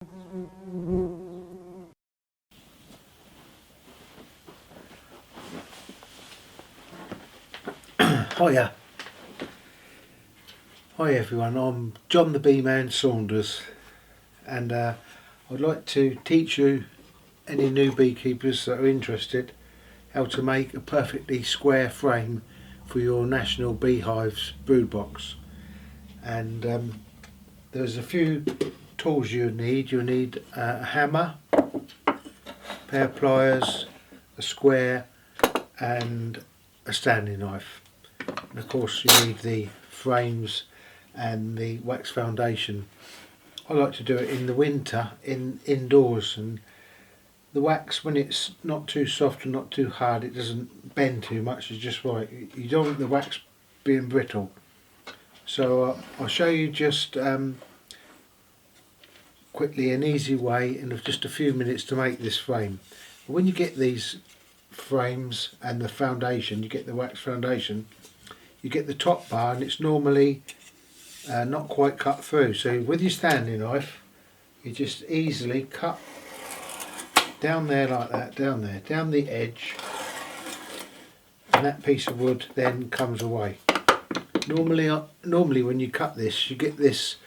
Hiya. Hi everyone, I'm John the Bee Man Saunders, and I'd like to teach you, any new beekeepers that are interested, how to make a perfectly square frame for your National Beehives brood box. And there's a few tools you need. You'll need a hammer, a pair of pliers, a square and a standing knife. And of course you need the frames and the wax foundation. I like to do it in the winter indoors, and the wax, when it's not too soft and not too hard, it doesn't bend too much, it's just right. You don't want the wax being brittle. So I'll show you just quickly an easy way in just a few minutes to make this frame. When you get these frames and the foundation, you get the wax foundation, you get the top bar, and it's normally not quite cut through. So with your standing knife, you just easily cut down there like that, down there, down the edge, and that piece of wood then comes away. Normally when you cut this, you get this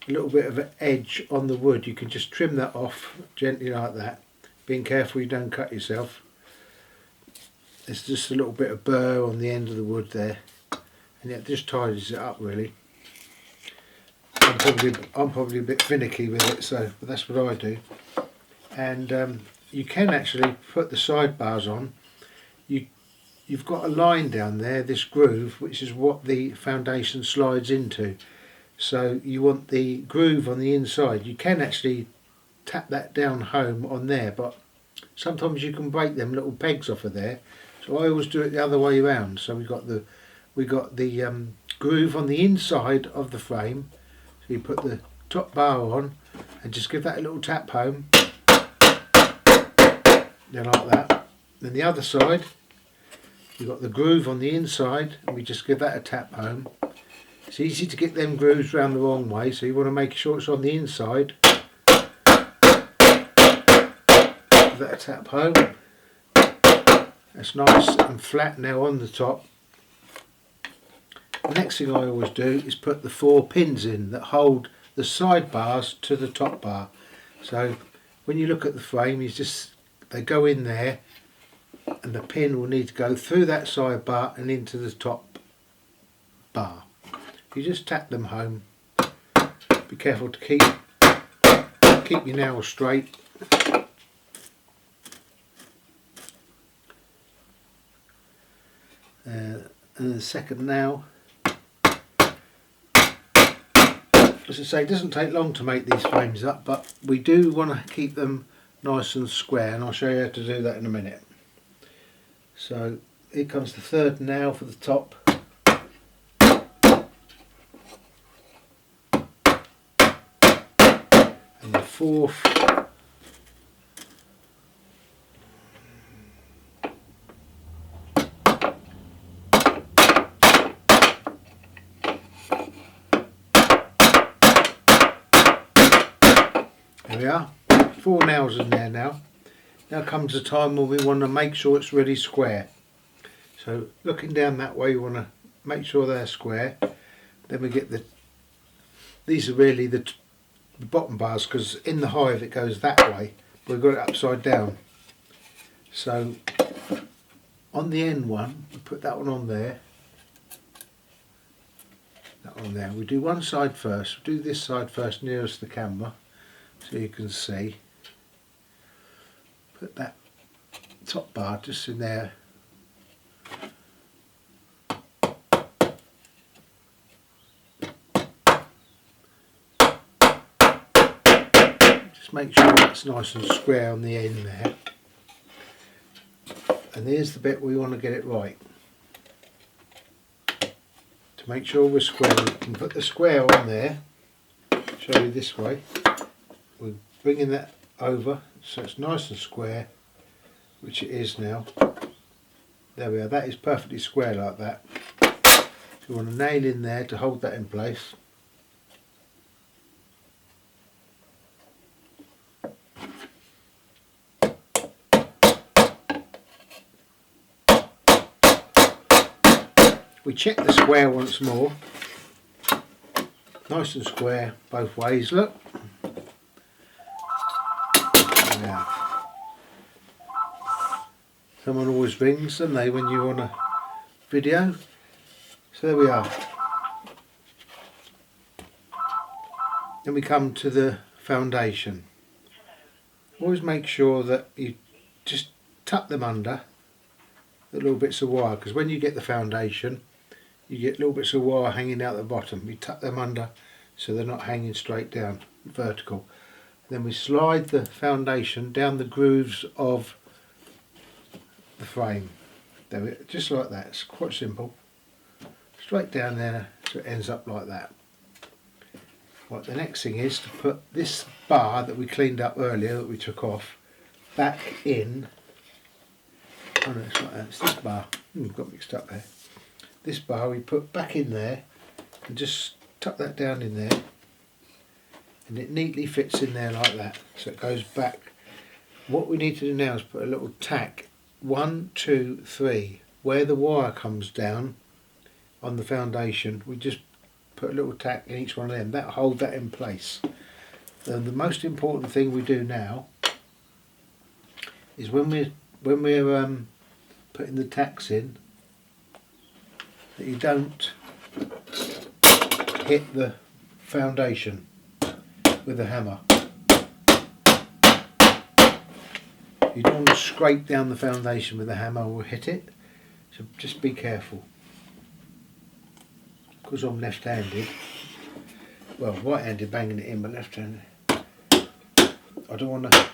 little bit of an edge on the wood. You can just trim that off gently like that, being careful you don't cut yourself. There's just a little bit of burr on the end of the wood there, and it just tidies it up really. I'm probably a bit finicky with it, but that's what I do. And you can actually put the sidebars on. You've got a line down there, this groove, which is what the foundation slides into. So you want the groove on the inside. You can actually tap that down home on there, but sometimes you can break them little pegs off of there. So I always do it the other way around. So we got the groove on the inside of the frame. So you put the top bar on and just give that a little tap home. Then like that. Then the other side, you've got the groove on the inside, and we just give that a tap home. It's easy to get them grooves round the wrong way, so you want to make sure it's on the inside. Give that a tap home. That's nice and flat now on the top. The next thing I always do is put the 4 pins in that hold the side bars to the top bar. So when you look at the frame, they go in there, and the pin will need to go through that side bar and into the top bar. You just tap them home. Be careful to keep your nails straight. And the second nail. As I say, it doesn't take long to make these frames up, but we do want to keep them nice and square, and I'll show you how to do that in a minute. So here comes the third nail for the top. And the fourth. There we are, 4 nails in there now. Now comes the time when we want to make sure it's really square. So looking down that way, you want to make sure they're square. Then we get these are really the bottom bars, because in the hive it goes that way, but we've got it upside down. So on the end one, we put that one on there. That one there. We do one side first. We do this side first, nearest the camera, so you can see. Put that top bar just in there. Just make sure that's nice and square on the end there. And here's the bit we want to get it right. To make sure we're square, we can put the square on there. Show you this way. We're bringing that over so it's nice and square, which it is now. There we are, that is perfectly square like that. So you want a nail in there to hold that in place. We check the square once more. Nice and square both ways, look. Now, someone always rings, don't they, when you're on a video? So there we are. Then we come to the foundation. Always make sure that you just tuck them under the little bits of wire, because when you get the foundation you get little bits of wire hanging out the bottom. You tuck them under so they're not hanging straight down, vertical. Then we slide the foundation down the grooves of the frame. There, just like that. It's quite simple. Straight down there so it ends up like that. Right, the next thing is to put this bar that we cleaned up earlier, that we took off, back in. Oh no, it's like that. It's this bar. Got mixed up there. This bar we put back in there and just tuck that down in there, and it neatly fits in there like that, so it goes back. What we need to do now is put a little tack, 1, 2, 3, where the wire comes down on the foundation. We just put a little tack in each one of them. That'll hold that in place. And the most important thing we do now is when we're putting the tacks in, that you don't hit the foundation with a hammer. You don't want to scrape down the foundation with a hammer or hit it, so just be careful. Because I'm left-handed, well, right-handed banging it in, but left-handed, I don't want to,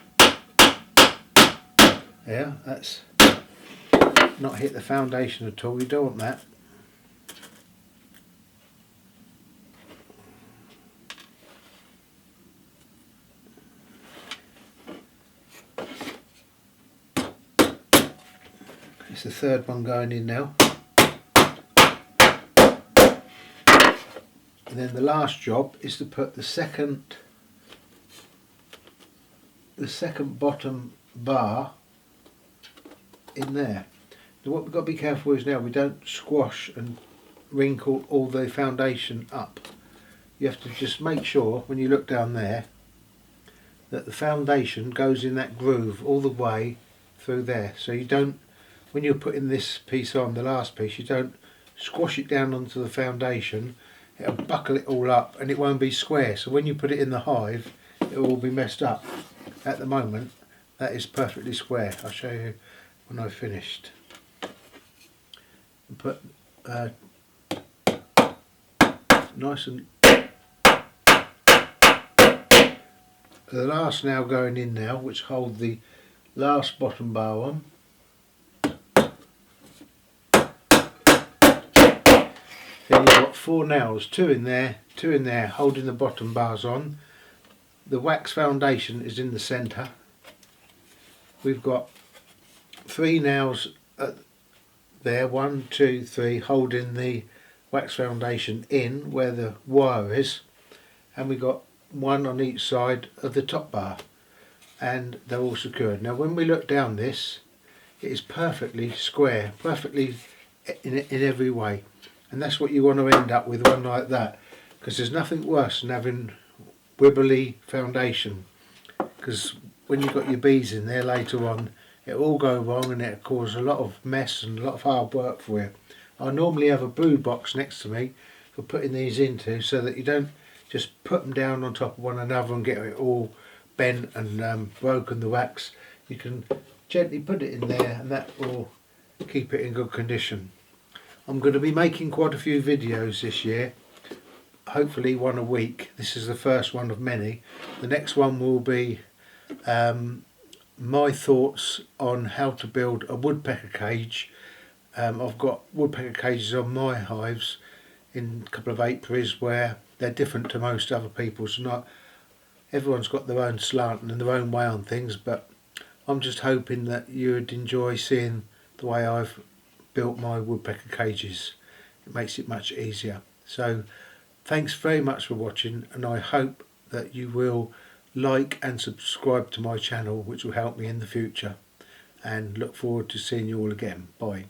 yeah, that's not hit the foundation at all. You don't want that. It's the third one going in now. And then the last job is to put the second bottom bar in there. Now what we've got to be careful is now we don't squash and wrinkle all the foundation up. You have to just make sure when you look down there that the foundation goes in that groove all the way through there. So you don't, when you're putting this piece on, the last piece, you don't squash it down onto the foundation. It'll buckle it all up and it won't be square, so when you put it in the hive it will all be messed up. At the moment that is perfectly square. I'll show you when I've finished. And put nice and the last now going in now, which hold the last bottom bar on. Then you've got 4 nails, 2 in there, 2 in there, holding the bottom bars on. The wax foundation is in the centre. We've got 3 nails there, 1, 2, 3, holding the wax foundation in where the wire is, and we've got 1 on each side of the top bar, and they're all secured. Now when we look down this, it is perfectly square, perfectly in every way. And that's what you want to end up with, one like that, because there's nothing worse than having wibbly foundation, because when you've got your bees in there later on it will all go wrong and it'll cause a lot of mess and a lot of hard work for you. I normally have a brood box next to me for putting these into, so that you don't just put them down on top of one another and get it all bent and broken, the wax. You can gently put it in there and that will keep it in good condition. I'm going to be making quite a few videos this year, hopefully 1 a week. This is the first one of many. The next one will be my thoughts on how to build a woodpecker cage. I've got woodpecker cages on my hives in a couple of apiaries where they're different to most other people's. Not everyone's got their own slant and their own way on things, but I'm just hoping that you would enjoy seeing the way I've built my woodpecker cages. It makes it much easier. So thanks very much for watching, and I hope that you will like and subscribe to my channel, which will help me in the future, and look forward to seeing you all again. Bye.